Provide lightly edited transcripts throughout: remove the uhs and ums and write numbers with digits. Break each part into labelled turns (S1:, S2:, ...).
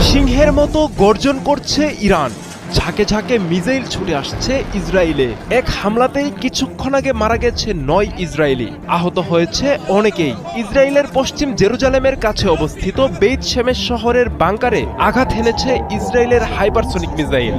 S1: সিংহের মতো গর্জন করছে ইরান, ঝাঁকে ঝাঁকে মিসাইল ছুটে আসছে ইসরায়েলে। এক হামলাতেই কিছুক্ষণ আগে মারা গেছে ৯ ইসরায়েলি, আহত হয়েছে অনেকেই। ইসরায়েলের পশ্চিম জেরুজালেমের কাছে অবস্থিত বেইত শেমেশ শহরের বাংকারে আঘাত হেনেছে ইসরায়েলের হাইপারসনিক মিসাইল।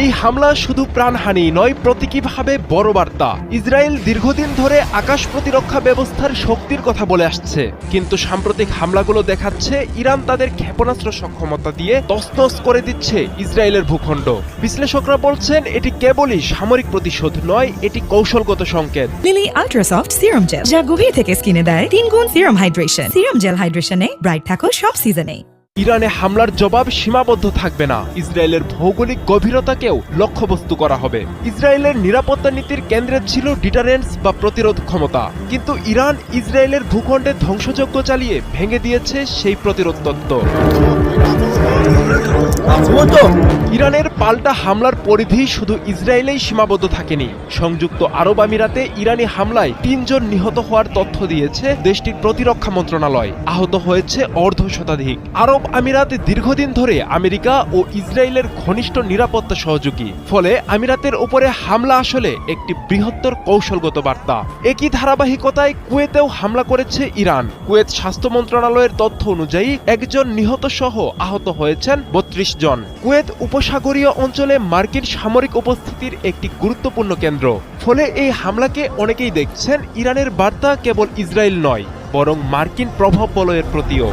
S1: এই হামলা শুধু প্রাণহানি নয়, প্রতীকীভাবে বড় বার্তা। ইসরায়েল দীর্ঘদিন ধরে আকাশ প্রতিরক্ষা ব্যবস্থার শক্তির কথা বলে আসছে, কিন্তু সাম্প্রতিক হামলাগুলো দেখাচ্ছে ইরান তাদের ক্ষেপণাস্ত্র সক্ষমতা দিয়ে তছনছ করে দিচ্ছে ইসরায়েলের ভূখণ্ড। বিশ্লেষকরা বলছেন এটি কেবলই সামরিক প্রতিশোধ নয়, এটি কৌশলগত সংকেত।
S2: লিলি আল্ট্রাসফট সিরাম জেল, যা গভীর থেকে স্কিনে দেয় 3 গুণ সিরাম হাইড্রেশন। সিরাম জেল হাইড্রেশনে ব্রাইট থাকো সব সিজনে।
S1: ইরানে হামলার জবাব সীমাবদ্ধ থাকবে না, ইসরায়েলের ভৌগোলিক গভীরতাকেও লক্ষ্যবস্তু করা হবে। ইসরায়েলের নিরাপত্তা নীতির কেন্দ্রে ছিল ডিটারেন্স বা প্রতিরোধ ক্ষমতা, কিন্তু ইরান ইসরায়েলের ভূখণ্ডে ধ্বংসযজ্ঞ চালিয়ে ভেঙে দিয়েছে সেই প্রতিরোধ তত্ত্ব। ইরানের পাল্টা হামলার পরিধি শুধু ইসরায়েলেই সীমাবদ্ধ থাকেনি। সংযুক্ত আরব আমিরাতে ইরানি হামলায় ৩ জন নিহত হওয়ার তথ্য দিয়েছে দেশটির প্রতিরক্ষা মন্ত্রণালয়। আহত হয়েছে অর্ধশতাধিক। আরব আমিরাত দীর্ঘদিন ধরে আমেরিকা ও ইসরায়েলের ঘনিষ্ঠ নিরাপত্তা সহযোগী, ফলে আমিরাতের উপরে হামলা আসলে একটি বৃহত্তর কৌশলগত বার্তা। একই ধারাবাহিকতায় কুয়েতেও হামলা করেছে ইরান। কুয়েত স্বাস্থ্য মন্ত্রণালয়ের তথ্য অনুযায়ী ১ জন নিহত সহ আহত হয়েছেন ৩২ জন। কুয়েত উপসাগরীয় অঞ্চলে মার্কিন সামরিক উপস্থিতির একটি গুরুত্বপূর্ণ কেন্দ্র, ফলে এই হামলাকে অনেকেই দেখছেন ইরানের বার্তা কেবল ইসরায়েল নয়, বরং মার্কিন প্রভাব বলয়ের প্রতিও।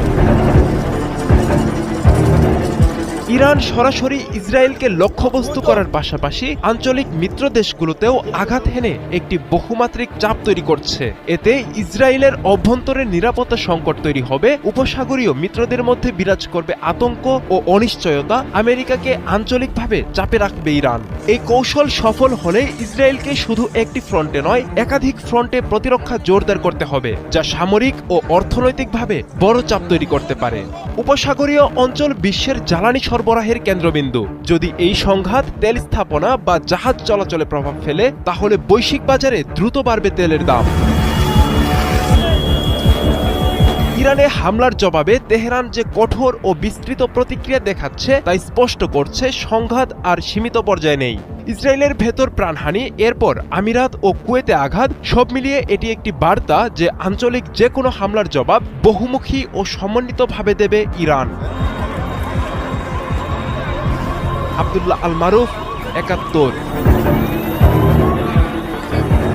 S1: ইরান সরাসরি ইসরায়েলকে লক্ষ্যবস্তু করার পাশাপাশি আঞ্চলিক মিত্র দেশগুলোতেও আঘাত হেনে একটি বহুমাত্রিক চাপ তৈরি করছে। এতে ইসরায়েলের অভ্যন্তরে নিরাপত্তা সংকট তৈরি হবে, উপসাগরীয় মিত্রদের মধ্যে বিরাজ করবে আতঙ্ক ও অনিশ্চয়তা, আমেরিকাকে আঞ্চলিকভাবে চাপে রাখবে ইরান। এই কৌশল সফল হলে ইসরায়েলকে শুধু একটি ফ্রন্টে নয়, একাধিক ফ্রন্টে প্রতিরক্ষা জোরদার করতে হবে, যা সামরিক ও অর্থনৈতিকভাবে বড় চাপ তৈরি করতে পারে। উপসাগরীয় অঞ্চল বিশ্বের জ্বালানি সরবরাহের কেন্দ্রবিন্দু। যদি এই সংঘাত তেল স্থাপনা বা জাহাজ চলাচলে প্রভাব ফেলে, তাহলে বৈশ্বিক বাজারে দ্রুত বাড়বে তেলের দাম। ইরানে হামলার জবাবে তেহরান যে কঠোর ও বিস্তৃত প্রতিক্রিয়া দেখাচ্ছে, তা স্পষ্ট করছে সংঘাত আর সীমিত পর্যায়ে নেই। ইসরায়েলের ভেতর প্রাণহানি, এরপর আমিরাত ও কুয়েতে আঘাত, সব মিলিয়ে এটি একটি বার্তা যে আঞ্চলিক যে কোনো হামলার জবাব বহুমুখী ও সমন্বিতভাবে দেবে ইরান। আব্দুল্লাহ আল মারুফ, ৭১।